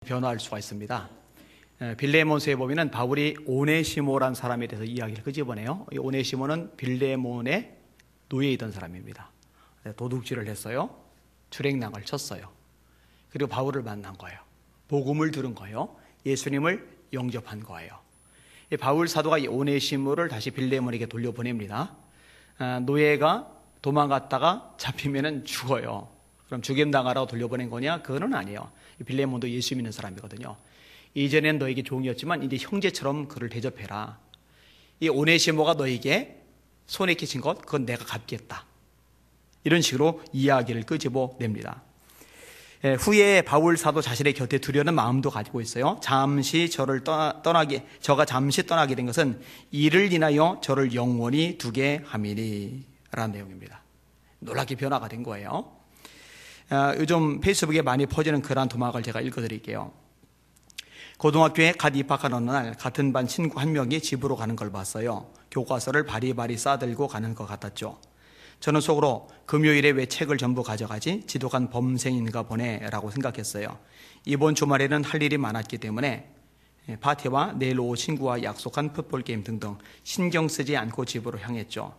변화할 수가 있습니다. 빌레몬서에 보면은 바울이 오네시모란 사람에 대해서 이야기를 끄집어내요. 이 오네시모는 빌레몬의 노예이던 사람입니다. 도둑질을 했어요. 출행랑을 쳤어요. 그리고 바울을 만난 거예요. 복음을 들은 거예요. 예수님을 영접한 거예요. 바울 사도가 이 오네시모를 다시 빌레몬에게 돌려보냅니다. 노예가 도망갔다가 잡히면은 죽어요. 그럼 죽임당하라고 돌려보낸 거냐? 그거는 아니에요. 빌레몬도 예수 믿는 사람이거든요. 이전엔 너에게 종이었지만 이제 형제처럼 그를 대접해라. 이 오네시모가 너에게 손에 끼친 것, 그건 내가 갚겠다. 이런 식으로 이야기를 끄집어냅니다. 후에 바울 사도 자신의 곁에 두려는 마음도 가지고 있어요. 저가 잠시 떠나게 된 것은 이를 인하여 저를 영원히 두게 함이니 라는 내용입니다. 놀랍게 변화가 된 거예요. 요즘 페이스북에 많이 퍼지는 글 한 도막을 제가 읽어드릴게요. 고등학교에 갓 입학한 어느 날 같은 반 친구 한 명이 집으로 가는 걸 봤어요. 교과서를 바리바리 싸들고 가는 것 같았죠. 저는 속으로 금요일에 왜 책을 전부 가져가지? 지독한 범생인가 보네 라고 생각했어요. 이번 주말에는 할 일이 많았기 때문에 파티와 내일 오후 친구와 약속한 풋볼게임 등등 신경 쓰지 않고 집으로 향했죠.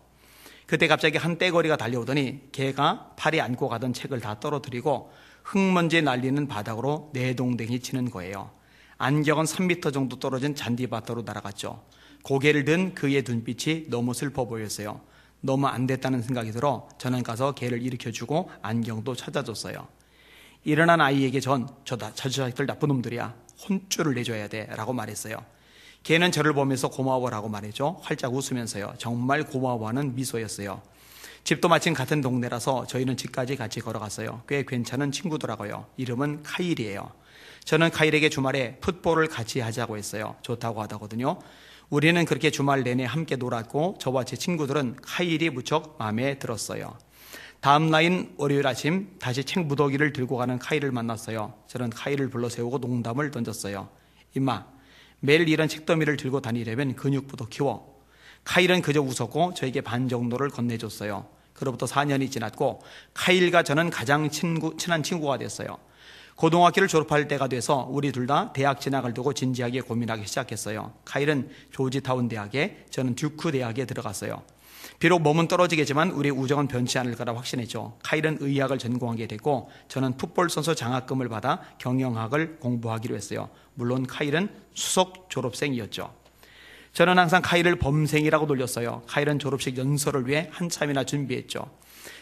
그때 갑자기 한 떼거리가 달려오더니 걔가 팔이 안고 가던 책을 다 떨어뜨리고 흙먼지 날리는 바닥으로 내동댕이 치는 거예요. 안경은 3m 정도 떨어진 잔디밭으로 날아갔죠. 고개를 든 그의 눈빛이 너무 슬퍼 보였어요. 너무 안 됐다는 생각이 들어 저는 가서 걔를 일으켜주고 안경도 찾아줬어요. 일어난 아이에게 저 자식들 나쁜 놈들이야. 혼쭐을 내줘야 돼 라고 말했어요. 걔는 저를 보면서 고마워라고 말했죠. 활짝 웃으면서요. 정말 고마워하는 미소였어요. 집도 마침 같은 동네라서 저희는 집까지 같이 걸어갔어요. 꽤 괜찮은 친구더라고요. 이름은 카일이에요. 저는 카일에게 주말에 풋볼을 같이 하자고 했어요. 좋다고 하더거든요. 우리는 그렇게 주말 내내 함께 놀았고 저와 제 친구들은 카일이 무척 마음에 들었어요. 다음 날인 월요일 아침 다시 책 무더기를 들고 가는 카일을 만났어요. 저는 카일을 불러 세우고 농담을 던졌어요. 임마, 매일 이런 책더미를 들고 다니려면 근육부터 키워. 카일은 그저 웃었고 저에게 반 정도를 건네줬어요. 그로부터 4년이 지났고 카일과 저는 가장 친한 친구가 됐어요. 고등학교를 졸업할 때가 돼서 우리 둘 다 대학 진학을 두고 진지하게 고민하기 시작했어요. 카일은 조지타운 대학에, 저는 듀크 대학에 들어갔어요. 비록 몸은 떨어지겠지만 우리의 우정은 변치 않을 거라 확신했죠. 카일은 의학을 전공하게 됐고 저는 풋볼 선수 장학금을 받아 경영학을 공부하기로 했어요. 물론 카일은 수석 졸업생이었죠. 저는 항상 카일을 범생이라고 놀렸어요. 카일은 졸업식 연설을 위해 한참이나 준비했죠.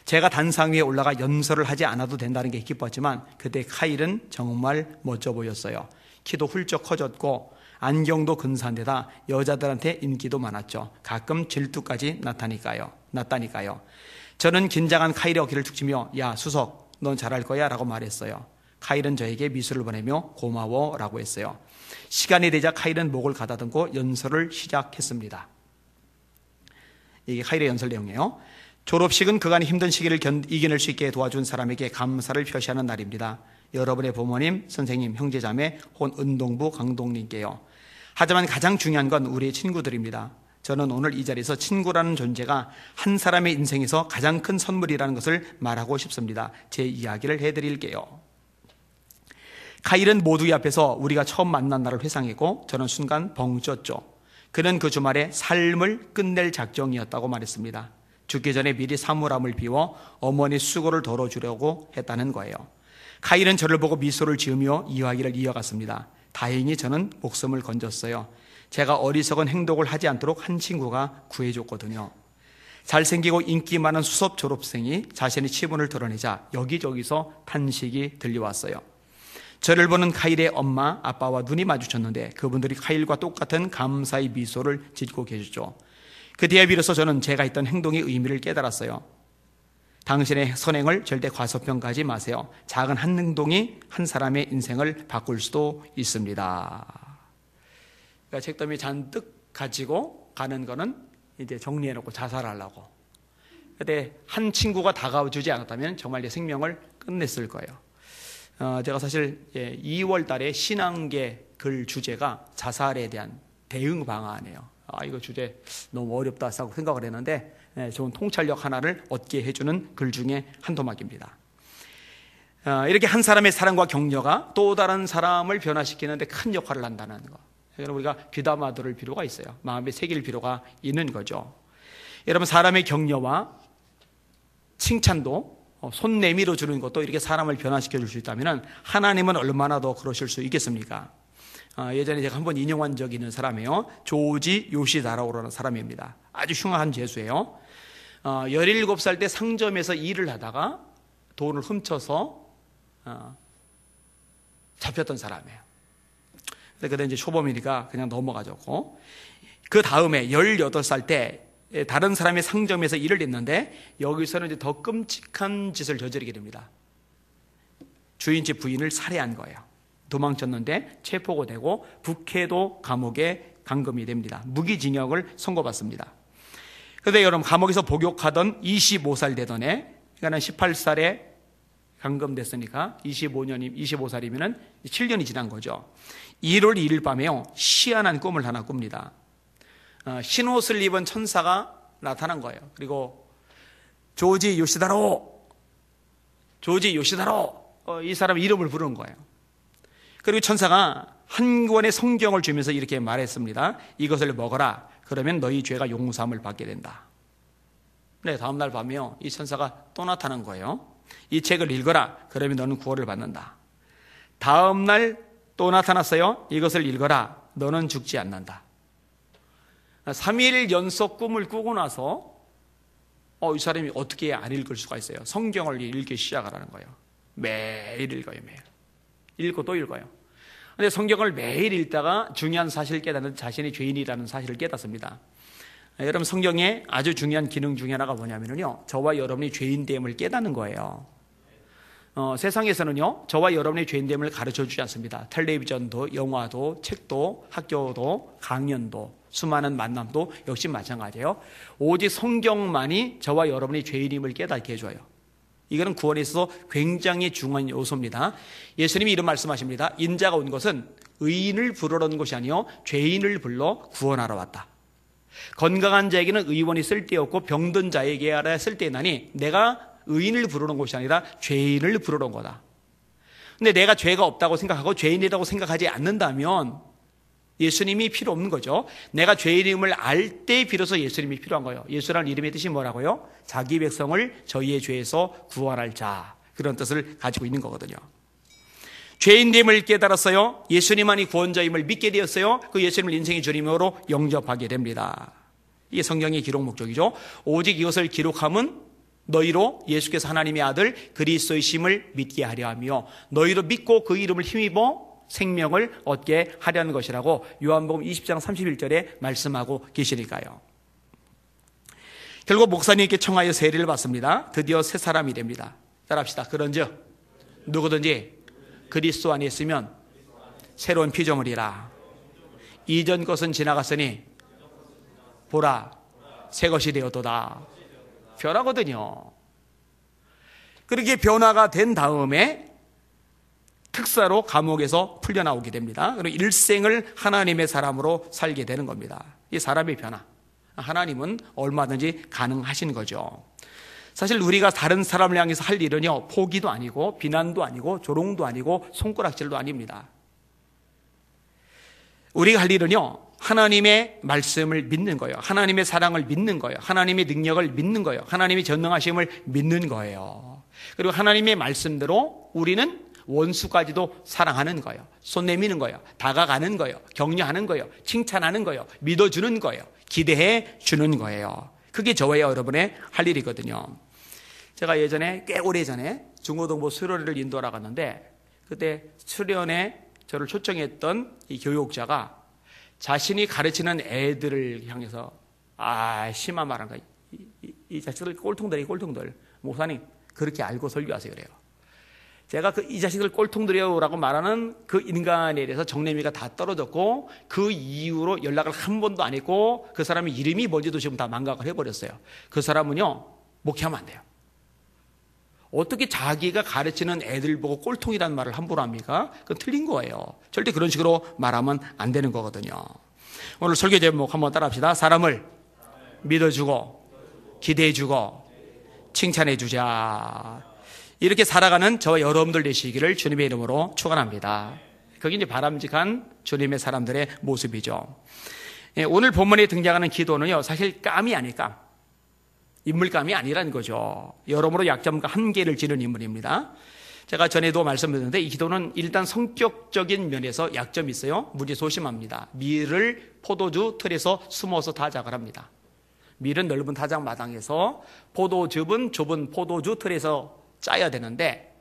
제가 단상 위에 올라가 연설을 하지 않아도 된다는 게 기뻤지만 그때 카일은 정말 멋져 보였어요. 키도 훌쩍 커졌고 안경도 근사한데다 여자들한테 인기도 많았죠. 가끔 질투까지 났다니까요. 저는 긴장한 카일의 어깨를 툭 치며 야 수석 넌 잘할 거야 라고 말했어요. 카일은 저에게 미소를 보내며 고마워 라고 했어요. 시간이 되자 카일은 목을 가다듬고 연설을 시작했습니다. 이게 카일의 연설 내용이에요. 졸업식은 그간의 힘든 시기를 이겨낼 수 있게 도와준 사람에게 감사를 표시하는 날입니다. 여러분의 부모님, 선생님, 형제자매, 혹은 운동부 강동님께요. 하지만 가장 중요한 건 우리의 친구들입니다. 저는 오늘 이 자리에서 친구라는 존재가 한 사람의 인생에서 가장 큰 선물이라는 것을 말하고 싶습니다. 제 이야기를 해드릴게요. 카일은 모두의 앞에서 우리가 처음 만난 날을 회상했고 저는 순간 벙 쪘죠. 그는 그 주말에 삶을 끝낼 작정이었다고 말했습니다. 죽기 전에 미리 사물함을 비워 어머니 수고를 덜어주려고 했다는 거예요. 카일은 저를 보고 미소를 지으며 이야기를 이어갔습니다. 다행히 저는 목숨을 건졌어요. 제가 어리석은 행동을 하지 않도록 한 친구가 구해줬거든요. 잘생기고 인기 많은 수석 졸업생이 자신의 치분을 드러내자 여기저기서 탄식이 들려왔어요. 저를 보는 카일의 엄마, 아빠와 눈이 마주쳤는데 그분들이 카일과 똑같은 감사의 미소를 짓고 계셨죠. 그때에 비로소 저는 제가 했던 행동의 의미를 깨달았어요. 당신의 선행을 절대 과소평가하지 마세요. 작은 한 행동이 한 사람의 인생을 바꿀 수도 있습니다. 그러니까 책더미 잔뜩 가지고 가는 거는 이제 정리해놓고 자살하려고. 그때 한 친구가 다가와주지 않았다면 정말 내 생명을 끝냈을 거예요. 제가 사실 2월 달에 신앙계 글 주제가 자살에 대한 대응 방안이에요. 이거 주제 너무 어렵다 생각을 했는데 좋은 통찰력 하나를 얻게 해주는 글 중에 한 토막입니다. 이렇게 한 사람의 사랑과 격려가 또 다른 사람을 변화시키는데 큰 역할을 한다는 거. 여러분, 우리가 귀담아 들을 필요가 있어요. 마음에 새길 필요가 있는 거죠. 여러분, 사람의 격려와 칭찬도 손 내밀어 주는 것도 이렇게 사람을 변화시켜 줄 수 있다면 하나님은 얼마나 더 그러실 수 있겠습니까? 예전에 제가 한번 인용한 적이 있는 사람이에요. 조지 요시다로라는 사람입니다. 아주 흉악한 죄수예요. 17살 때 상점에서 일을 하다가 돈을 훔쳐서 잡혔던 사람이에요. 그때 이제 초범이니까 그냥 넘어가졌고, 그 다음에 18살 때 다른 사람의 상점에서 일을 했는데 여기서는 이제 더 끔찍한 짓을 저지르게 됩니다. 주인집 부인을 살해한 거예요. 도망쳤는데 체포가 되고 북해도 감옥에 감금이 됩니다. 무기징역을 선고받습니다. 그런데 여러분, 감옥에서 복역하던 25살 되던 애, 그러니까 18살에 감금됐으니까 25살이면 7년이 지난 거죠. 1월 2일 밤에요, 희한한 꿈을 하나 꿉니다. 흰옷을 입은 천사가 나타난 거예요. 그리고 조지 요시다로, 이 사람 이름을 부르는 거예요. 그리고 천사가 한 권의 성경을 주면서 이렇게 말했습니다. 이것을 먹어라. 그러면 너희 죄가 용서함을 받게 된다. 네, 다음날 밤에요, 이 천사가 또 나타난 거예요. 이 책을 읽어라. 그러면 너는 구원을 받는다. 다음날 또 나타났어요. 이것을 읽어라. 너는 죽지 않는다. 3일 연속 꿈을 꾸고 나서 이 사람이 어떻게 안 읽을 수가 있어요? 성경을 읽기 시작하라는 거예요. 매일 읽어요. 매일 읽고 또 읽어요. 그런데 성경을 매일 읽다가 중요한 사실을 깨닫는, 자신이 죄인이라는 사실을 깨닫습니다. 여러분, 성경의 아주 중요한 기능 중에 하나가 뭐냐면요, 저와 여러분이 죄인됨을 깨닫는 거예요. 세상에서는요, 저와 여러분의 죄인됨을 가르쳐 주지 않습니다. 텔레비전도, 영화도, 책도, 학교도, 강연도, 수많은 만남도 역시 마찬가지예요. 오직 성경만이 저와 여러분의 죄인임을 깨닫게 해줘요. 이거는 구원에 있어서 굉장히 중요한 요소입니다. 예수님이 이런 말씀하십니다. 인자가 온 것은 의인을 부르러 온 것이 아니요 죄인을 불러 구원하러 왔다. 건강한 자에게는 의원이 쓸데없고 병든 자에게 알아야 쓸데있나니 내가 의인을 부르는 것이 아니라 죄인을 부르러 온 거다. 근데 내가 죄가 없다고 생각하고 죄인이라고 생각하지 않는다면 예수님이 필요 없는 거죠. 내가 죄인임을 알 때 비로소 예수님이 필요한 거예요. 예수라는 이름의 뜻이 뭐라고요? 자기 백성을 저희의 죄에서 구원할 자, 그런 뜻을 가지고 있는 거거든요. 죄인됨을 깨달았어요. 예수님만이 구원자임을 믿게 되었어요. 그 예수님을 인생의 주님으로 영접하게 됩니다. 이게 성경의 기록 목적이죠. 오직 이것을 기록함은 너희로 예수께서 하나님의 아들 그리스도이심을 믿게 하려 하며 너희로 믿고 그 이름을 힘입어 생명을 얻게 하려는 것이라고 요한복음 20장 31절에 말씀하고 계시니까요. 결국 목사님께 청하여 세례를 받습니다. 드디어 새 사람이 됩니다. 따라합시다. 그런즉 누구든지 그리스도 안에 있으면 새로운 피조물이라. 이전 것은 지나갔으니 보라 새 것이 되었도다. 변하거든요. 그렇게 변화가 된 다음에 특사로 감옥에서 풀려나오게 됩니다. 그리고 일생을 하나님의 사람으로 살게 되는 겁니다. 이 사람의 변화, 하나님은 얼마든지 가능하신 거죠. 사실 우리가 다른 사람을 향해서 할 일은요, 포기도 아니고 비난도 아니고 조롱도 아니고 손가락질도 아닙니다. 우리가 할 일은요, 하나님의 말씀을 믿는 거예요. 하나님의 사랑을 믿는 거예요. 하나님의 능력을 믿는 거예요. 하나님의 전능하심을 믿는 거예요. 그리고 하나님의 말씀대로 우리는 원수까지도 사랑하는 거예요. 손 내미는 거예요. 다가가는 거예요. 격려하는 거예요. 칭찬하는 거예요. 믿어주는 거예요. 기대해 주는 거예요. 그게 저와 여러분의 할 일이거든요. 제가 예전에 꽤 오래전에 중고등부 수련회를 인도하러 갔는데 그때 수련회 저를 초청했던 이 교육자가 자신이 가르치는 애들을 향해서 심한 말한 거예요. 이 자식들 꼴통들이 목사님 그렇게 알고 설교하세요 그래요. 제가 이 자식들 꼴통들이라고 말하는 그 인간에 대해서 정내미가 다 떨어졌고 그 이후로 연락을 한 번도 안 했고 그 사람의 이름이 뭔지도 지금 다 망각을 해버렸어요. 그 사람은요 목회하면 안 돼요. 어떻게 자기가 가르치는 애들 보고 꼴통이라는 말을 함부로 합니까? 그건 틀린 거예요. 절대 그런 식으로 말하면 안 되는 거거든요. 오늘 설교 제목 한번 따라합시다. 사람을 믿어주고 기대해주고 칭찬해주자. 이렇게 살아가는 저와 여러분들 되시기를 주님의 이름으로 축원합니다. 그게 이제 바람직한 주님의 사람들의 모습이죠. 오늘 본문에 등장하는 기도는요, 사실 깜이 아닐까, 인물감이 아니라는 거죠. 여러모로 약점과 한계를 지는 인물입니다. 제가 전에도 말씀드렸는데 이 기도는 일단 성격적인 면에서 약점이 있어요. 무지 소심합니다. 밀을 포도주 틀에서 숨어서 타작을 합니다. 밀은 넓은 타작 마당에서, 포도즙은 좁은 포도주 틀에서 짜야 되는데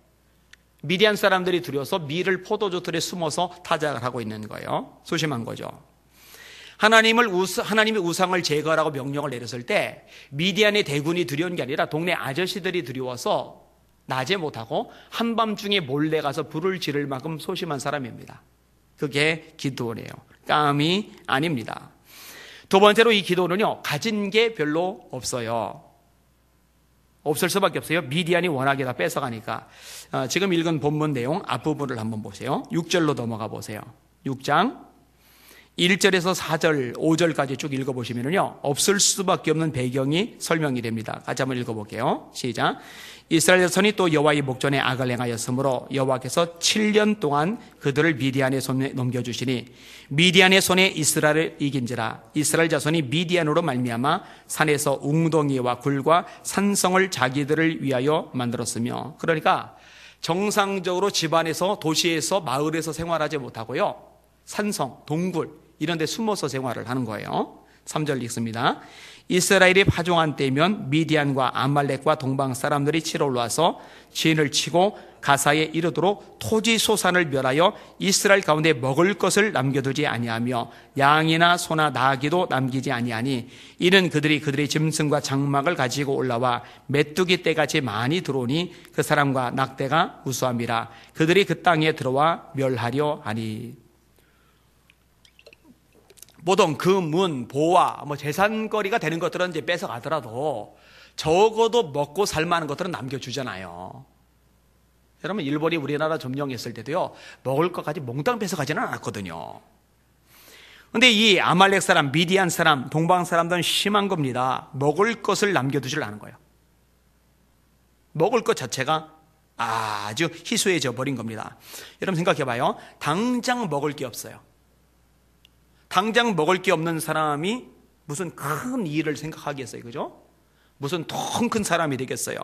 미디안 사람들이 두려워서 밀을 포도주 틀에 숨어서 타작을 하고 있는 거예요. 소심한 거죠. 하나님의 우상을 제거하라고 명령을 내렸을 때 미디안의 대군이 두려운 게 아니라 동네 아저씨들이 두려워서 낮에 못하고 한밤중에 몰래 가서 불을 지를 만큼 소심한 사람입니다. 그게 기도원이에요. 깜이 아닙니다. 두 번째로 이 기도는요, 가진 게 별로 없어요. 없을 수밖에 없어요. 미디안이 워낙에 다 뺏어가니까. 지금 읽은 본문 내용 앞부분을 한번 보세요. 6절로 넘어가 보세요. 6장 1절에서 4절, 5절까지 쭉 읽어보시면요, 없을 수밖에 없는 배경이 설명이 됩니다. 같이 한번 읽어볼게요. 시작. 이스라엘 자손이 또 여호와의 목전에 악을 행하였으므로 여호와께서 7년 동안 그들을 미디안의 손에 넘겨주시니 미디안의 손에 이스라엘을 이긴지라. 이스라엘 자손이 미디안으로 말미암아 산에서 웅덩이와 굴과 산성을 자기들을 위하여 만들었으며. 그러니까 정상적으로 집안에서, 도시에서, 마을에서 생활하지 못하고요, 산성, 동굴 이런 데 숨어서 생활을 하는 거예요. 3절 읽습니다. 이스라엘이 파종한 때면 미디안과 아말렉과 동방 사람들이 치러 올라와서 진을 치고 가사에 이르도록 토지 소산을 멸하여 이스라엘 가운데 먹을 것을 남겨두지 아니하며 양이나 소나 나귀도 남기지 아니하니 이는 그들의 짐승과 장막을 가지고 올라와 메뚜기 떼같이 많이 들어오니 그 사람과 낙대가 우수함이라. 그들이 그 땅에 들어와 멸하려 하니. 보통 금은, 보화, 재산거리가 되는 것들은 이제 뺏어가더라도 적어도 먹고 살만한 것들은 남겨주잖아요. 여러분, 일본이 우리나라 점령했을 때도요, 먹을 것까지 몽땅 뺏어가지는 않았거든요. 근데 이 아말렉 사람, 미디안 사람, 동방 사람들은 심한 겁니다. 먹을 것을 남겨두질 않은 거예요. 먹을 것 자체가 아주 희소해져 버린 겁니다. 여러분 생각해봐요. 당장 먹을 게 없어요. 당장 먹을 게 없는 사람이 무슨 큰 일을 생각하겠어요, 그죠? 무슨 통 큰 사람이 되겠어요.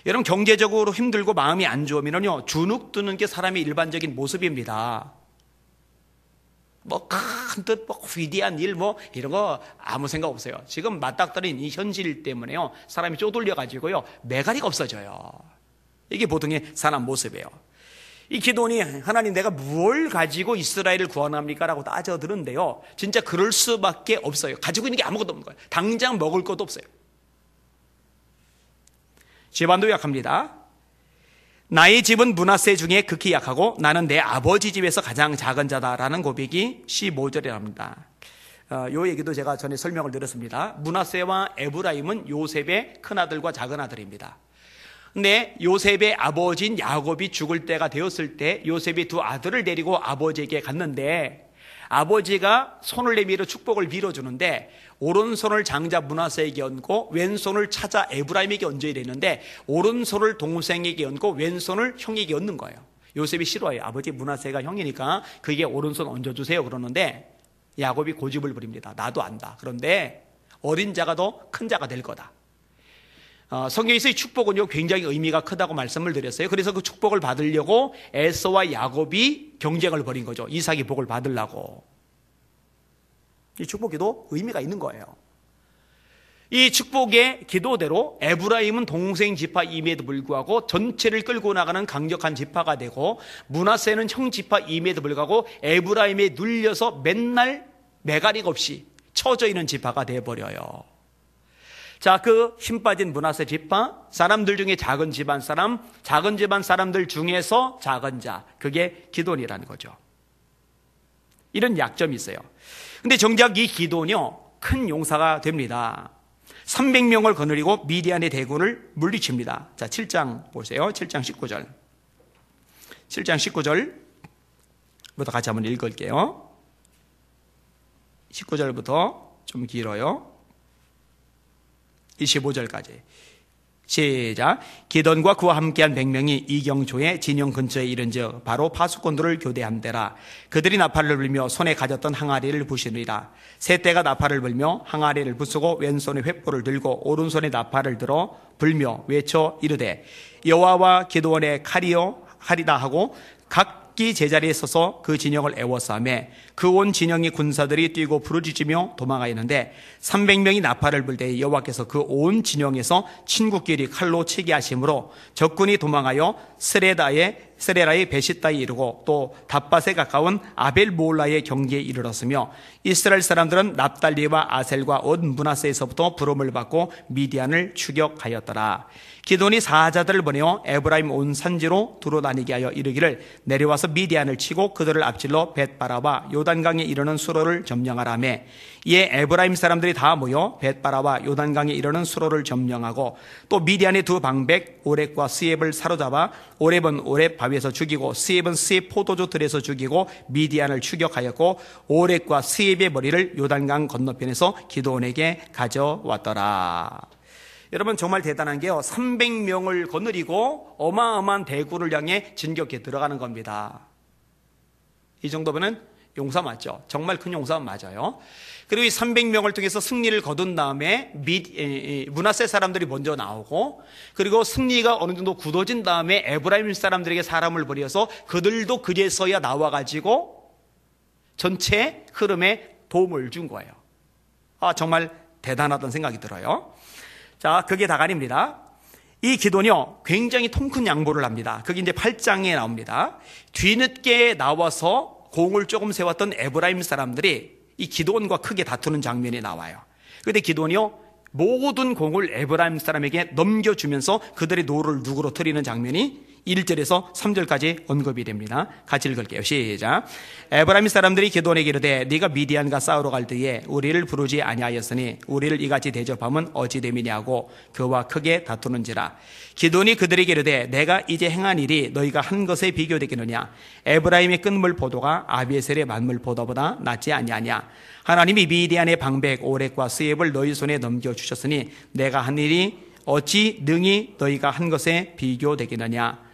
여러분, 경제적으로 힘들고 마음이 안 좋으면요, 주눅 드는 게 사람의 일반적인 모습입니다. 큰 뜻, 위대한 일, 이런 거 아무 생각 없어요. 지금 맞닥뜨린 이 현실 때문에요, 사람이 쪼들려가지고요, 매가리가 없어져요. 이게 보통의 사람 모습이에요. 이 기도원이 하나님, 내가 뭘 가지고 이스라엘을 구원합니까? 라고 따져들은데요, 진짜 그럴 수밖에 없어요. 가지고 있는 게 아무것도 없는 거예요. 당장 먹을 것도 없어요. 집안도 약합니다. 나의 집은 므낫세 중에 극히 약하고 나는 내 아버지 집에서 가장 작은 자다라는 고백이 15절에 나옵니다. 이 얘기도 제가 전에 설명을 드렸습니다. 므낫세와 에브라임은 요셉의 큰아들과 작은아들입니다. 근데 요셉의 아버지인 야곱이 죽을 때가 되었을 때 요셉이 두 아들을 데리고 아버지에게 갔는데, 아버지가 손을 내밀어 축복을 빌어주는데 오른손을 장자 므낫세에게 얹고 왼손을 차자 에브라임에게 얹어야 되는데 오른손을 동생에게 얹고 왼손을 형에게 얹는 거예요. 요셉이 싫어해요. 아버지, 므낫세가 형이니까 그게 오른손 얹어주세요 그러는데 야곱이 고집을 부립니다. 나도 안다. 그런데 어린 자가 더 큰 자가 될 거다. 성경에서의 축복은요, 굉장히 의미가 크다고 말씀을 드렸어요. 그래서 그 축복을 받으려고 에서와 야곱이 경쟁을 벌인 거죠. 이삭이 복을 받으려고. 이 축복에도 의미가 있는 거예요. 이 축복의 기도대로 에브라임은 동생 지파임에도 불구하고 전체를 끌고 나가는 강력한 지파가 되고, 므낫세는 형 지파임에도 불구하고 에브라임에 눌려서 맨날 매가리가 없이 처져 있는 지파가 되어버려요. 자, 그 힘 빠진 므낫세 지파, 사람들 중에 작은 집안 사람, 작은 집안 사람들 중에서 작은 자, 그게 기돈이라는 거죠. 이런 약점이 있어요. 근데 정작 이 기돈이요, 큰 용사가 됩니다. 300명을 거느리고 미디안의 대군을 물리칩니다. 자, 7장 보세요. 7장 19절. 7장 19절부터 같이 한번 읽을게요. 19절부터 좀 길어요. 25절까지. 시작. 기돈과 그와 함께한 100명이 이경초의 진영 근처에 이른즉 바로 파수꾼들을 교대함대라. 그들이 나팔을 불며 손에 가졌던 항아리를 부시느니라. 세 떼가 나팔을 불며 항아리를 부수고 왼손에 횃불을 들고 오른손에 나팔을 들어 불며 외쳐 이르되 여호와와 기드온의 칼이다 하고 각기 제자리에 서서 그 진영을 애워싸매 그 온 진영의 군사들이 뛰고 부르짖으며 도망하였는데 300명이 나팔을 불 때 여호와께서 그 온 진영에서 친구끼리 칼로 치게 하심으로 적군이 도망하여 스레라의 베시다에 이르고 또 답밭에 가까운 아벨모올라의 경계에 이르렀으며 이스라엘 사람들은 납달리와 아셀과 온 므낫세에서부터 부름을 받고 미디안을 추격하였더라. 기돈이 사자들을 보내어 에브라임 온 산지로 두루다니게 하여 이르기를 내려와서 미디안을 치고 그들을 앞질러 벳바라와 요단강에 이르는 수로를 점령하라며 이에 에브라임 사람들이 다 모여 벳바라와 요단강에 이르는 수로를 점령하고 또 미디안의 두 방백 오렙과 스엡을 사로잡아 오렙은 오렙 바위에서 죽이고 스엡은 스엡 포도주 들에서 죽이고 미디안을 추격하였고 오렙과 스엡의 머리를 요단강 건너편에서 기드온에게 가져왔더라. 여러분 정말 대단한 게요, 300명을 거느리고 어마어마한 대구를 향해 진격해 들어가는 겁니다. 이 정도면은 용사 맞죠? 정말 큰 용사 맞아요. 그리고 이 300명을 통해서 승리를 거둔 다음에 므낫세 사람들이 먼저 나오고, 그리고 승리가 어느 정도 굳어진 다음에 에브라임 사람들에게 사람을 보내서 그들도 그제서야 나와가지고 전체 흐름에 도움을 준 거예요. 정말 대단하다는 생각이 들어요. 자, 그게 다가 아닙니다. 이 기돈이요, 굉장히 통큰 양보를 합니다. 그게 이제 8장에 나옵니다. 뒤늦게 나와서 공을 조금 세웠던 에브라임 사람들이 이 기돈과 크게 다투는 장면이 나와요. 그런데 기돈이요, 모든 공을 에브라임 사람에게 넘겨주면서 그들의 노를 누구로 틀리는 장면이 1절에서 3절까지 언급이 됩니다. 같이 읽을게요. 시작. 에브라임 사람들이 기돈에게 이르되 네가 미디안과 싸우러 갈 때에 우리를 부르지 아니하였으니 우리를 이같이 대접함은 어찌 됨이냐고 그와 크게 다투는지라. 기돈이 그들에게 이르되 내가 이제 행한 일이 너희가 한 것에 비교되겠느냐. 에브라임의 끝물 포도가 아비에셀의 만물 포도보다 낫지 아니하냐. 하나님이 미디안의 방백 오렙과 스엡을 너희 손에 넘겨주셨으니 내가 한 일이 어찌 능히 너희가 한 것에 비교되겠느냐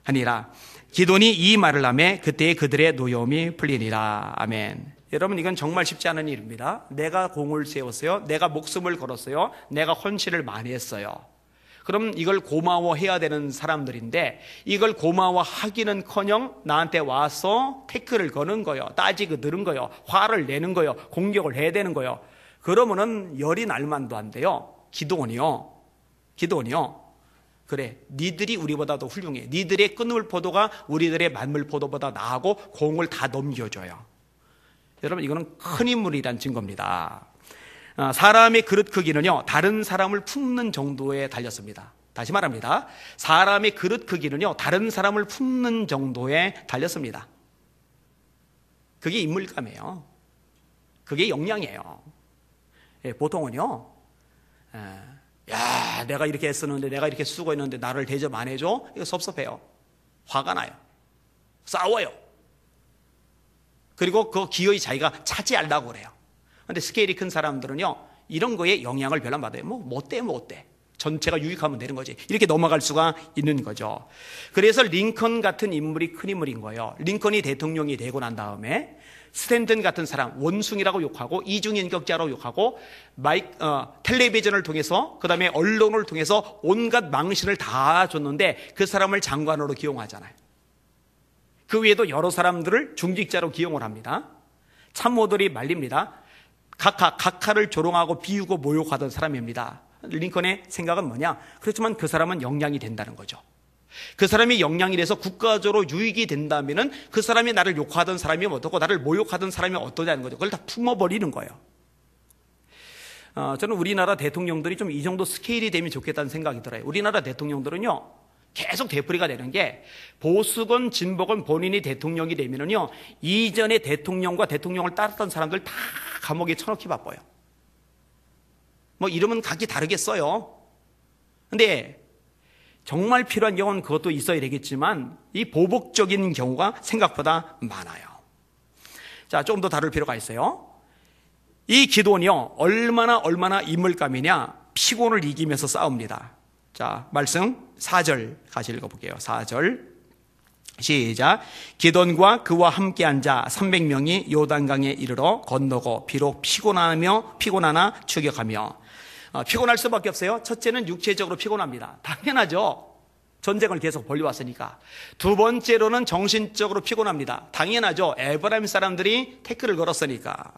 하니라. 기돈이 이 말을 하매 그때에 그들의 노여움이 풀리니라. 아멘. 여러분 이건 정말 쉽지 않은 일입니다. 내가 공을 세웠어요. 내가 목숨을 걸었어요. 내가 헌신을 많이 했어요. 그럼 이걸 고마워해야 되는 사람들인데 이걸 고마워하기는커녕 나한테 와서 태클을 거는 거예요. 따지고 들은 거예요. 화를 내는 거예요. 공격을 해야 되는 거예요. 그러면은 열이 날 만도 안 돼요. 기돈이요. 그래, 니들이 우리보다 더 훌륭해. 니들의 끊을 포도가 우리들의 만물 포도보다 나하고 공을 다 넘겨줘요. 여러분 이거는 큰 인물이란 증거입니다. 사람의 그릇 크기는요, 다른 사람을 품는 정도에 달렸습니다. 다시 말합니다. 사람의 그릇 크기는요, 다른 사람을 품는 정도에 달렸습니다. 그게 인물감이에요. 그게 역량이에요. 보통은요, 야, 내가 이렇게 애쓰는데, 내가 이렇게 수고했는데 나를 대접 안 해줘? 이거 섭섭해요. 화가 나요. 싸워요. 그리고 그 기어이 자기가 차지하려고 그래요. 근데 스케일이 큰 사람들은요, 이런 거에 영향을 별로 안 받아요. 뭐 어때? 전체가 유익하면 되는 거지. 이렇게 넘어갈 수가 있는 거죠. 그래서 링컨 같은 인물이 큰 인물인 거예요. 링컨이 대통령이 되고 난 다음에 스탠튼 같은 사람, 원숭이라고 욕하고 이중인격자라고 욕하고 텔레비전을 통해서, 그 다음에 언론을 통해서 온갖 망신을 다 줬는데 그 사람을 장관으로 기용하잖아요. 그 외에도 여러 사람들을 중직자로 기용을 합니다. 참모들이 말립니다. 각하를 조롱하고 비우고 모욕하던 사람입니다. 링컨의 생각은 뭐냐? 그렇지만 그 사람은 역량이 된다는 거죠. 그 사람이 역량이 돼서 국가적으로 유익이 된다면은 그 사람이 나를 욕하던 사람이 어떻고 나를 모욕하던 사람이 어떠냐는 거죠. 그걸 다 품어버리는 거예요. 저는 우리나라 대통령들이 좀 이 정도 스케일이 되면 좋겠다는 생각이 들어요. 우리나라 대통령들은요, 계속 되풀이가 되는 게 보수건 진보건 본인이 대통령이 되면은요, 이전에 대통령과 대통령을 따랐던 사람들 다 감옥에 쳐넣기 바빠요. 뭐 이름은 각기 다르겠어요. 근데 정말 필요한 경우는 그것도 있어야 되겠지만 이 보복적인 경우가 생각보다 많아요. 자, 조금 더 다룰 필요가 있어요. 이 기돈이요, 얼마나 인물감이냐. 피곤을 이기면서 싸웁니다. 자, 말씀 4절 같이 읽어볼게요. 4절 시작. 기돈과 그와 함께 앉아 300명이 요단강에 이르러 건너고 비록 피곤하나 추격하며. 피곤할 수밖에 없어요. 첫째는 육체적으로 피곤합니다. 당연하죠. 전쟁을 계속 벌려왔으니까. 두 번째로는 정신적으로 피곤합니다. 당연하죠. 에브라임 사람들이 태클을 걸었으니까.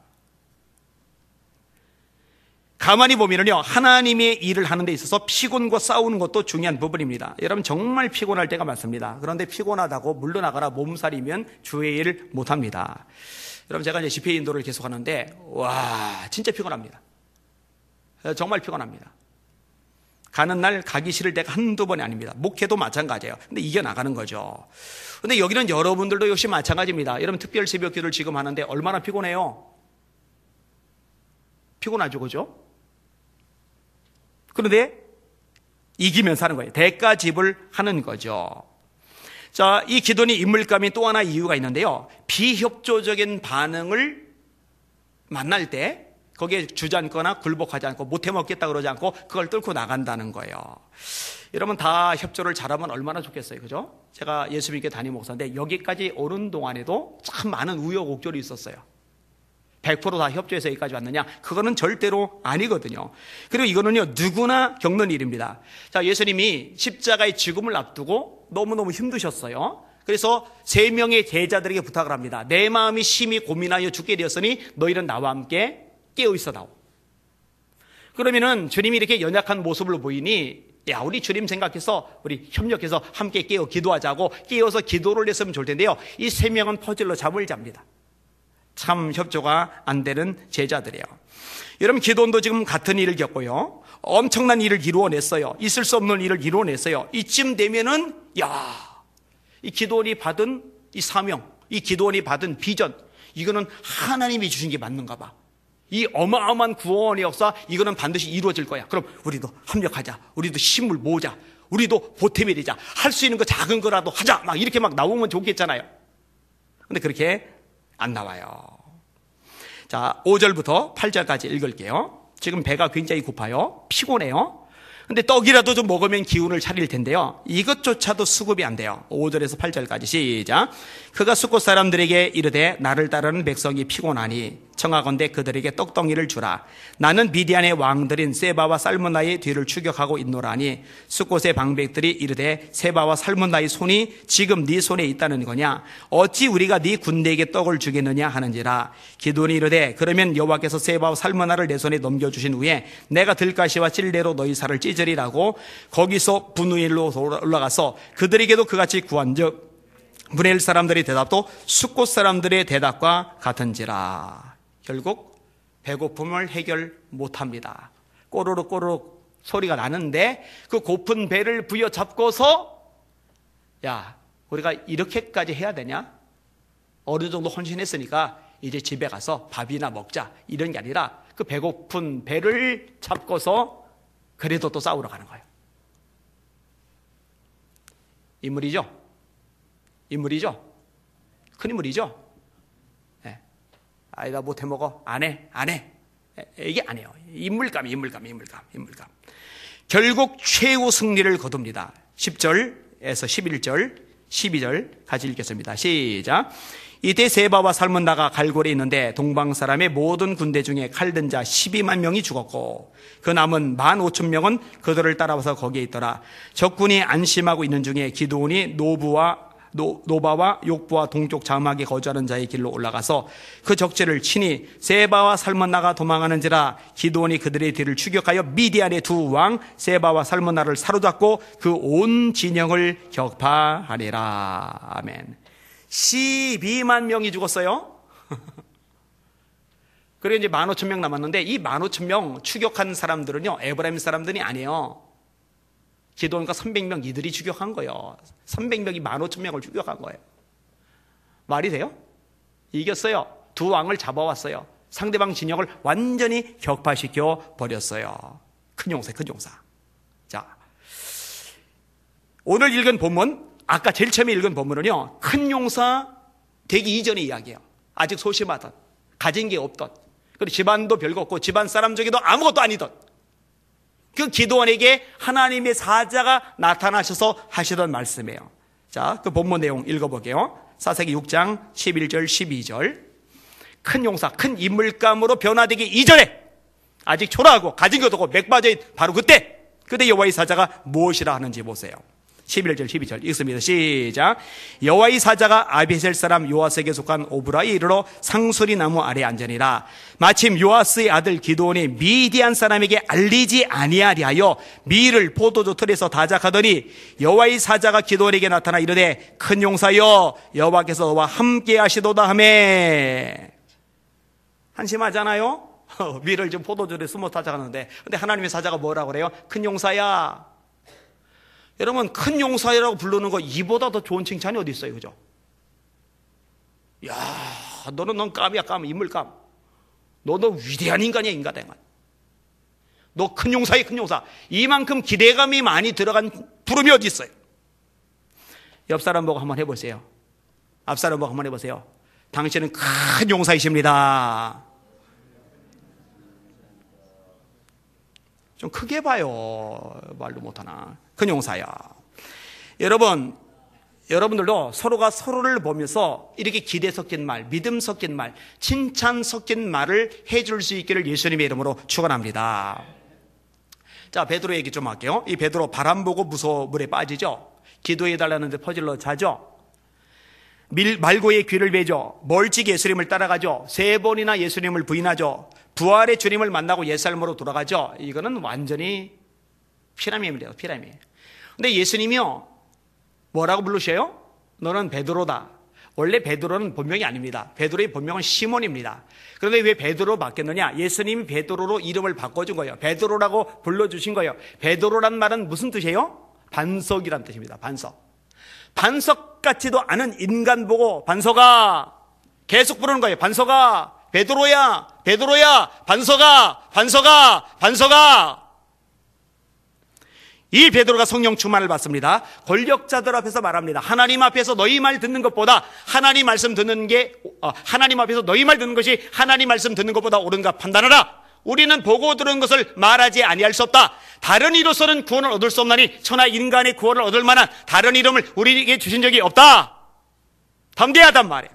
가만히 보면요, 하나님의 일을 하는 데 있어서 피곤과 싸우는 것도 중요한 부분입니다. 여러분 정말 피곤할 때가 많습니다. 그런데 피곤하다고 물러나거나 몸살이면 주의 일을 못합니다. 여러분 제가 이제 집회 인도를 계속하는데 와 진짜 피곤합니다. 정말 피곤합니다. 가는 날 가기 싫을 때가 한두 번이 아닙니다. 목회도 마찬가지예요. 근데 이겨나가는 거죠. 근데 여기는 여러분들도 역시 마찬가지입니다. 여러분 특별 새벽 기도를 지금 하는데 얼마나 피곤해요? 피곤하죠, 그죠? 그런데 이기면서 하는 거예요. 대가집을 하는 거죠. 자, 이 기돈이 인물감이 또 하나 이유가 있는데요. 비협조적인 반응을 만날 때 거기에 주저앉거나 굴복하지 않고 못해 먹겠다 그러지 않고 그걸 뚫고 나간다는 거예요. 여러분 다 협조를 잘하면 얼마나 좋겠어요, 그죠? 제가 예수 믿게 담임 목사인데 여기까지 오는 동안에도 참 많은 우여곡절이 있었어요. 100% 다 협조해서 여기까지 왔느냐? 그거는 절대로 아니거든요. 그리고 이거는요, 누구나 겪는 일입니다. 자, 예수님이 십자가의 죽음을 앞두고 너무너무 힘드셨어요. 그래서 3명의 제자들에게 부탁을 합니다. 내 마음이 심히 고민하여 죽게 되었으니 너희는 나와 함께 깨어 있어다오. 그러면은 주님이 이렇게 연약한 모습을 보이니 야, 우리 주님 생각해서 우리 협력해서 함께 깨어 기도하자고 깨어서 기도를 했으면 좋을 텐데요. 이 3명은 퍼즐로 잠을 잡니다. 참 협조가 안 되는 제자들이에요. 여러분 기돈도 지금 같은 일을 겪고요. 엄청난 일을 이루어냈어요. 있을 수 없는 일을 이루어냈어요. 이쯤 되면은 이 기돈이 받은 이 사명, 이 기돈이 받은 비전, 이거는 하나님이 주신 게 맞는가 봐. 이 어마어마한 구원의 역사, 이거는 반드시 이루어질 거야. 그럼 우리도 협력하자. 우리도 힘을 모으자. 우리도 보탬이 되자. 할 수 있는 거 작은 거라도 하자. 막 이렇게 막 나오면 좋겠잖아요. 근데 그렇게 안 나와요. 자, 5절부터 8절까지 읽을게요. 지금 배가 굉장히 고파요. 피곤해요. 근데 떡이라도 좀 먹으면 기운을 차릴 텐데요. 이것조차도 수급이 안 돼요. 5절에서 8절까지 시작. 그가 숫곳 사람들에게 이르되 나를 따르는 백성이 피곤하니 청하건대 그들에게 떡덩이를 주라. 나는 미디안의 왕들인 세바와 살문나의 뒤를 추격하고 있노라니 숫곳의 방백들이 이르되 세바와 살문나의 손이 지금 네 손에 있다는 거냐? 어찌 우리가 네 군대에게 떡을 주겠느냐 하는지라. 기돈이 이르되 그러면 여호와께서 세바와 살문나를 내 손에 넘겨주신 후에 내가 들가시와 찔레로 너희 살을 찢으리라고 거기서 분우엘로 올라가서 그들에게도 그같이 구한즉 분우엘 사람들의 대답도 숫곳 사람들의 대답과 같은지라. 결국 배고픔을 해결 못합니다. 꼬르륵 꼬르륵 소리가 나는데 그 고픈 배를 부여잡고서 야, 우리가 이렇게까지 해야 되냐? 어느 정도 헌신했으니까 이제 집에 가서 밥이나 먹자, 이런 게 아니라 그 배고픈 배를 잡고서 그래도 또 싸우러 가는 거예요. 인물이죠? 인물이죠? 큰 인물이죠? 네. 나 못해 먹어. 안 해. 이게 안 해요. 인물감. 결국 최후 승리를 거둡니다. 10절에서 11절, 12절 같이 읽겠습니다. 시작. 이때 세바와 살문나가 갈골에 있는데 동방 사람의 모든 군대 중에 칼든 자 12만 명이 죽었고 그 남은 15,000명은 그들을 따라와서 거기에 있더라. 적군이 안심하고 있는 중에 기드온이 노바와 욕부와 동쪽 자막에 거주하는 자의 길로 올라가서 그 적재를 치니 세바와 살문나가 도망하는지라. 기드온이 그들의 뒤를 추격하여 미디안의 두 왕 세바와 살문나를 사로잡고 그 온 진영을 격파하리라. 아멘. 12만 명이 죽었어요. 그리고 이제 15,000명 남았는데 이 15,000명 추격한 사람들은요, 에브라임 사람들이 아니에요. 기드온과 300명 이들이 추격한 거예요. 300명이 15,000명을 추격한 거예요. 말이 돼요? 이겼어요. 두 왕을 잡아왔어요. 상대방 진영을 완전히 격파시켜 버렸어요. 큰 용사. 자, 오늘 읽은 본문, 아까 제일 처음에 읽은 본문은요, 큰 용사 되기 이전의 이야기예요. 아직 소심하던, 가진 게 없던, 그리고 집안도 별거 없고 집안 사람 중에도 아무것도 아니던 그 기도원에게 하나님의 사자가 나타나셔서 하시던 말씀이에요. 자, 그 본문 내용 읽어볼게요. 사사기 6장 11절 12절. 큰 용사, 큰 인물감으로 변화되기 이전에 아직 초라하고 가진 것도 없고 맥빠져있 바로 그때 여호와의 사자가 무엇이라 하는지 보세요. 11절 12절 읽습니다. 시작. 여호와의 사자가 아비셀 사람 요아스에게 속한 오브라에 이르러 상수리 나무 아래 앉으니라. 마침 요아스의 아들 기드온이 미디안 사람에게 알리지 아니하리 하여 밀을 포도주 틀에서 다작하더니 여호와의 사자가 기드온에게 나타나 이르되 큰 용사여 여호와께서 너와 함께 하시도다 하매. 한심하잖아요. 밀을 좀 포도주에 숨어 다작하는데, 근데 하나님의 사자가 뭐라고 그래요? 큰 용사야. 여러분, 큰 용사라고 부르는 거 이보다 더 좋은 칭찬이 어디 있어요, 그죠? 야, 넌 깜이야, 깜, 인물감. 너 위대한 인간이야, 인간이야. 너 큰 용사야, 큰 용사. 이만큼 기대감이 많이 들어간 부름이 어디 있어요? 옆 사람 보고 한번 해보세요. 앞 사람 보고 한번 해보세요. 당신은 큰 용사이십니다. 좀 크게 봐요. 말도 못하나. 큰 용사야. 여러분들도 서로가 서로를 보면서 이렇게 기대 섞인 말, 믿음 섞인 말, 칭찬 섞인 말을 해줄 수 있기를 예수님의 이름으로 축원합니다. 자, 베드로 얘기 좀 할게요. 이 베드로 바람 보고 무서워 물에 빠지죠. 기도해달라는데 퍼질러 자죠. 말고의 귀를 베죠. 멀찍이 예수님을 따라가죠. 3번이나 예수님을 부인하죠. 부활의 주님을 만나고 옛삶으로 돌아가죠. 이거는 완전히 피라미드예요, 피라미드. 근데 예수님이요, 뭐라고 부르셔요? 너는 베드로다. 원래 베드로는 본명이 아닙니다. 베드로의 본명은 시몬입니다. 그런데 왜 베드로 바뀌었느냐? 예수님이 베드로로 이름을 바꿔준 거예요. 베드로라고 불러주신 거예요. 베드로란 말은 무슨 뜻이에요? 반석이란 뜻입니다. 반석. 반석 같지도 않은 인간 보고 반석아 계속 부르는 거예요. 반석아, 베드로야, 베드로야, 반석아, 반석아, 반석아. 이 베드로가 성령 충만을 받습니다. 권력자들 앞에서 말합니다. 하나님 앞에서 너희 말 듣는 것보다 하나님 말씀 듣는 게 하나님 앞에서 너희 말 듣는 것이 하나님 말씀 듣는 것보다 옳은가 판단하라. 우리는 보고 들은 것을 말하지 아니할 수 없다. 다른 이로서는 구원을 얻을 수 없나니 천하 인간의 구원을 얻을 만한 다른 이름을 우리에게 주신 적이 없다. 담대하단 말이에요.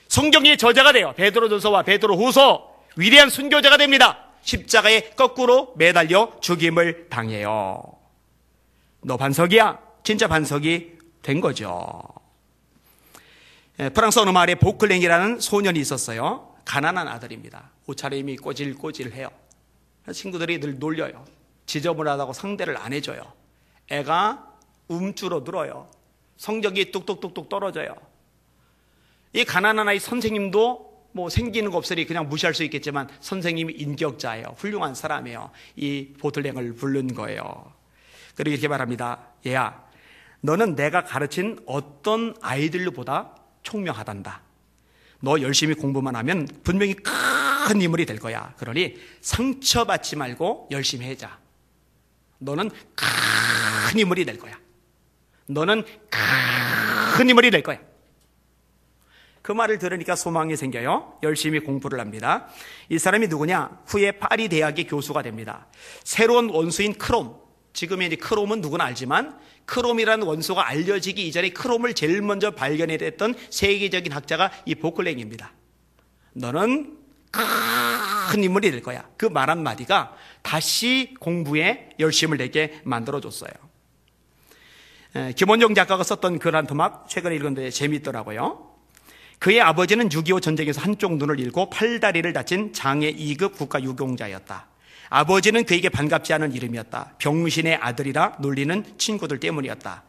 성경의 저자가 돼요. 베드로전서와 베드로후서 위대한 순교자가 됩니다. 십자가에 거꾸로 매달려 죽임을 당해요. 너 반석이야. 진짜 반석이 된 거죠. 프랑스 어느 마을에 보클랭이라는 소년이 있었어요. 가난한 아들입니다. 옷차림이 꼬질꼬질해요. 친구들이 늘 놀려요. 지저분하다고 상대를 안 해줘요. 애가 움츠러들어요. 성적이 뚝뚝뚝뚝 떨어져요. 이 가난한 아이 선생님도 뭐 생기는 거 없으니 그냥 무시할 수 있겠지만 선생님이 인격자예요. 훌륭한 사람이에요. 이 보틀랭을 부른 거예요. 그리고 이렇게 말합니다. 얘야, 너는 내가 가르친 어떤 아이들보다 총명하단다. 너 열심히 공부만 하면 분명히 큰 인물이 될 거야. 그러니 상처받지 말고 열심히 해자. 너는 큰 인물이 될 거야. 너는 큰 인물이 될 거야. 그 말을 들으니까 소망이 생겨요. 열심히 공부를 합니다. 이 사람이 누구냐? 후에 파리 대학의 교수가 됩니다. 새로운 원소인 크롬. 지금의 이제 크롬은 누구나 알지만 크롬이라는 원소가 알려지기 이전에 크롬을 제일 먼저 발견했던 세계적인 학자가 이 보클랭입니다. 너는 큰 인물이 될 거야. 그 말 한마디가 다시 공부에 열심을 내게 만들어줬어요. 김원종 작가가 썼던 글 한 토막 최근에 읽었는데 재미있더라고요. 그의 아버지는 6.25 전쟁에서 한쪽 눈을 잃고 팔다리를 다친 장애 2급 국가유공자였다. 아버지는 그에게 반갑지 않은 이름이었다. 병신의 아들이라 놀리는 친구들 때문이었다.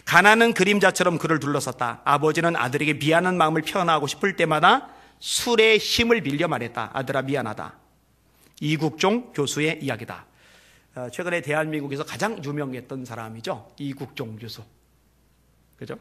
가난은 그림자처럼 그를 둘러섰다. 아버지는 아들에게 미안한 마음을 표현하고 싶을 때마다 술의 힘을 빌려 말했다. 아들아 미안하다. 이국종 교수의 이야기다. 최근에 대한민국에서 가장 유명했던 사람이죠. 이국종 교수. 그죠?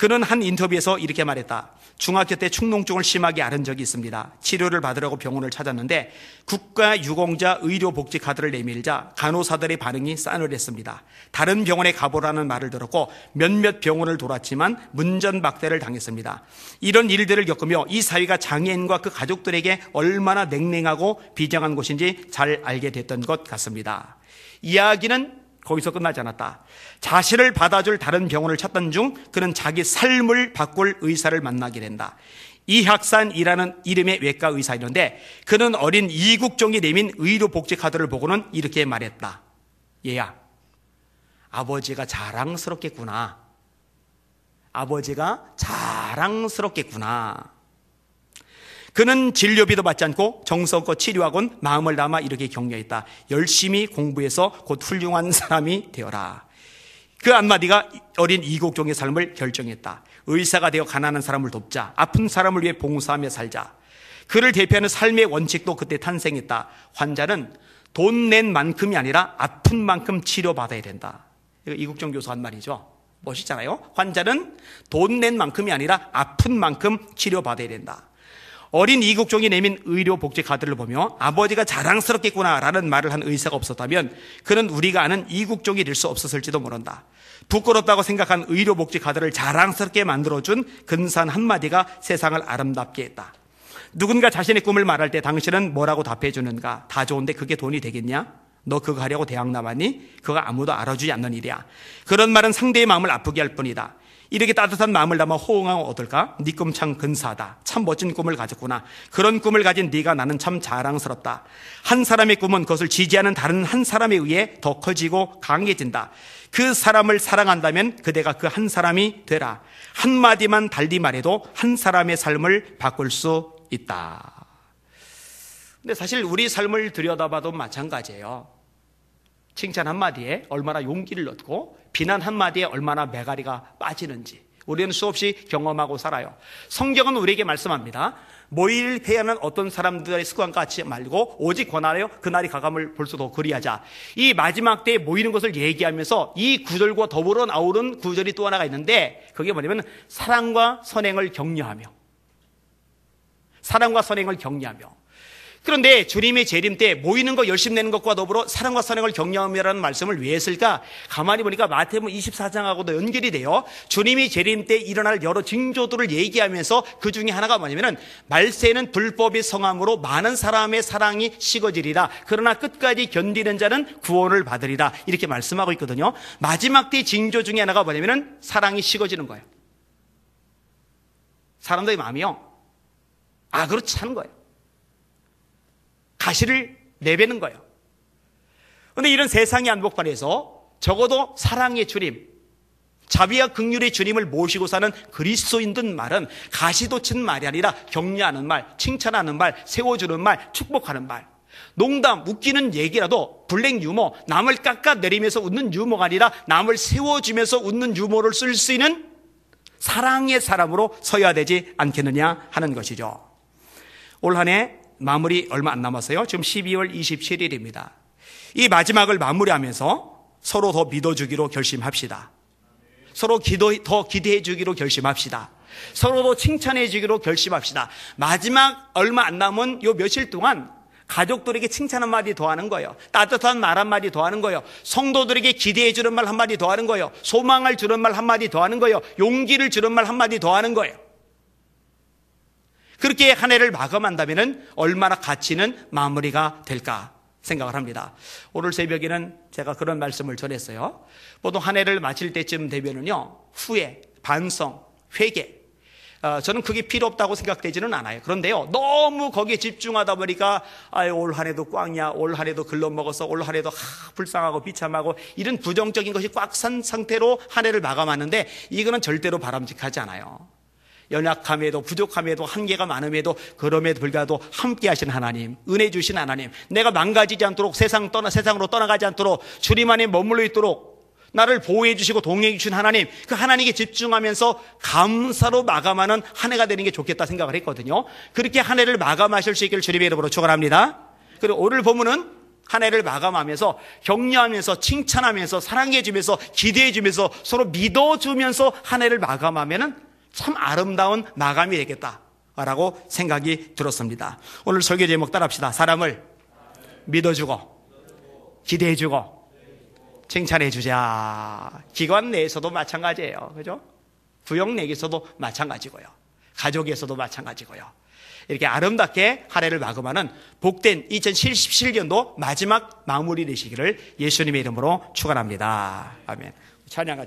그는 한 인터뷰에서 이렇게 말했다. 중학교 때 축농증을 심하게 앓은 적이 있습니다. 치료를 받으려고 병원을 찾았는데 국가유공자 의료복지 카드를 내밀자 간호사들의 반응이 싸늘했습니다. 다른 병원에 가보라는 말을 들었고 몇몇 병원을 돌았지만 문전박대를 당했습니다. 이런 일들을 겪으며 이 사회가 장애인과 그 가족들에게 얼마나 냉랭하고 비장한 곳인지 잘 알게 됐던 것 같습니다. 이야기는 거기서 끝나지 않았다. 자신을 받아줄 다른 병원을 찾던 중 그는 자기 삶을 바꿀 의사를 만나게 된다. 이학산이라는 이름의 외과 의사였는데 그는 어린 이국종이 내민 의료복지 카드를 보고는 이렇게 말했다. 얘야, 아버지가 자랑스럽겠구나. 아버지가 자랑스럽겠구나. 그는 진료비도 받지 않고 정성껏 치료하곤 마음을 담아 이렇게 격려했다. 열심히 공부해서 곧 훌륭한 사람이 되어라. 그 한마디가 어린 이국종의 삶을 결정했다. 의사가 되어 가난한 사람을 돕자. 아픈 사람을 위해 봉사하며 살자. 그를 대표하는 삶의 원칙도 그때 탄생했다. 환자는 돈 낸 만큼이 아니라 아픈 만큼 치료받아야 된다. 이거 이국종 교수 한 말이죠. 멋있잖아요. 환자는 돈 낸 만큼이 아니라 아픈 만큼 치료받아야 된다. 어린 이국종이 내민 의료복지 카드를 보며 아버지가 자랑스럽겠구나라는 말을 한 의사가 없었다면 그는 우리가 아는 이국종이 될 수 없었을지도 모른다. 부끄럽다고 생각한 의료복지 카드를 자랑스럽게 만들어준 근사한 한마디가 세상을 아름답게 했다. 누군가 자신의 꿈을 말할 때 당신은 뭐라고 답해주는가? 다 좋은데 그게 돈이 되겠냐? 너 그거 하려고 대학 나왔니? 그거 아무도 알아주지 않는 일이야. 그런 말은 상대의 마음을 아프게 할 뿐이다. 이렇게 따뜻한 마음을 담아 호응하면 어떨까? 네 꿈 참 근사하다. 참 멋진 꿈을 가졌구나. 그런 꿈을 가진 네가 나는 참 자랑스럽다. 한 사람의 꿈은 그것을 지지하는 다른 한 사람에 의해 더 커지고 강해진다. 그 사람을 사랑한다면 그대가 그 한 사람이 되라. 한마디만 달리 말해도 한 사람의 삶을 바꿀 수 있다. 근데 사실 우리 삶을 들여다봐도 마찬가지예요. 칭찬 한마디에 얼마나 용기를 얻고 비난 한마디에 얼마나 매가리가 빠지는지 우리는 수없이 경험하고 살아요. 성경은 우리에게 말씀합니다. 모일패하는 어떤 사람들의 습관과 같이 말고 오직 권하여 그날이 가감을 볼수록 그리하자. 이 마지막 때에 모이는 것을 얘기하면서 이 구절과 더불어 나오는 구절이 또 하나가 있는데 그게 뭐냐면 사랑과 선행을 격려하며 사랑과 선행을 격려하며 그런데 주님의 재림 때 모이는 거 열심 내는 것과 더불어 사랑과 선행을 격려하며라는 말씀을 왜 했을까? 가만히 보니까 마태복음 24장하고도 연결이 돼요. 주님이 재림 때 일어날 여러 징조들을 얘기하면서 그 중에 하나가 뭐냐면 말세는 불법이 성함으로 많은 사람의 사랑이 식어지리라. 그러나 끝까지 견디는 자는 구원을 받으리라. 이렇게 말씀하고 있거든요. 마지막 때 징조 중에 하나가 뭐냐면 사랑이 식어지는 거예요. 사람들의 마음이요. 그렇지 않은 거예요. 가시를 내뱉는 거예요. 그런데 이런 세상의 한복판에서 적어도 사랑의 주님, 자비와 긍휼의 주님을 모시고 사는 그리스도인들 말은 가시돋친 말이 아니라 격려하는 말, 칭찬하는 말, 세워주는 말, 축복하는 말. 농담, 웃기는 얘기라도 블랙 유머, 남을 깎아내리면서 웃는 유머가 아니라 남을 세워주면서 웃는 유머를 쓸 수 있는 사랑의 사람으로 서야 되지 않겠느냐 하는 것이죠. 올 한 해 마무리 얼마 안 남았어요. 지금 12월 27일입니다. 이 마지막을 마무리하면서 서로 더 믿어주기로 결심합시다. 서로 더 기대해 주기로 결심합시다. 서로 더 칭찬해 주기로 결심합시다. 마지막 얼마 안 남은 요 며칠 동안 가족들에게 칭찬 한마디 더 하는 거예요. 따뜻한 말 한마디 더 하는 거예요. 성도들에게 기대해 주는 말 한마디 더 하는 거예요. 소망을 주는 말 한마디 더 하는 거예요. 용기를 주는 말 한마디 더 하는 거예요. 그렇게 한 해를 마감한다면 얼마나 가치 있는 마무리가 될까 생각을 합니다. 오늘 새벽에는 제가 그런 말씀을 전했어요. 보통 한 해를 마칠 때쯤 되면은요, 후회, 반성, 회개. 저는 그게 필요 없다고 생각되지는 않아요. 그런데요, 너무 거기에 집중하다 보니까 올 한 해도 꽝이야, 올 한 해도 글러먹어서, 올 한 해도 불쌍하고 비참하고 이런 부정적인 것이 꽉 산 상태로 한 해를 마감하는데 이거는 절대로 바람직하지 않아요. 연약함에도 부족함에도 한계가 많음에도 그럼에도 불구하고 함께 하신 하나님, 은혜 주신 하나님, 내가 망가지지 않도록 세상으로 떠나가지 않도록 주님 안에 머물러 있도록 나를 보호해 주시고 동행해 주신 하나님, 그 하나님께 집중하면서 감사로 마감하는 한 해가 되는 게 좋겠다 생각을 했거든요. 그렇게 한 해를 마감하실 수 있기를 주님의 이름으로 축원합니다. 그리고 오늘 본문은 한 해를 마감하면서 격려하면서 칭찬하면서 사랑해주면서 기대해주면서 서로 믿어주면서 한 해를 마감하면은 참 아름다운 마감이 되겠다라고 생각이 들었습니다. 오늘 설교 제목 따라합시다. 사람을 믿어주고 기대해주고 칭찬해주자. 기관 내에서도 마찬가지예요. 그죠? 부역 내에서도 마찬가지고요. 가족에서도 마찬가지고요. 이렇게 아름답게 한 해를 마감하는 복된 2017년도 마지막 마무리 되시기를 예수님의 이름으로 축원합니다. 아멘. 찬양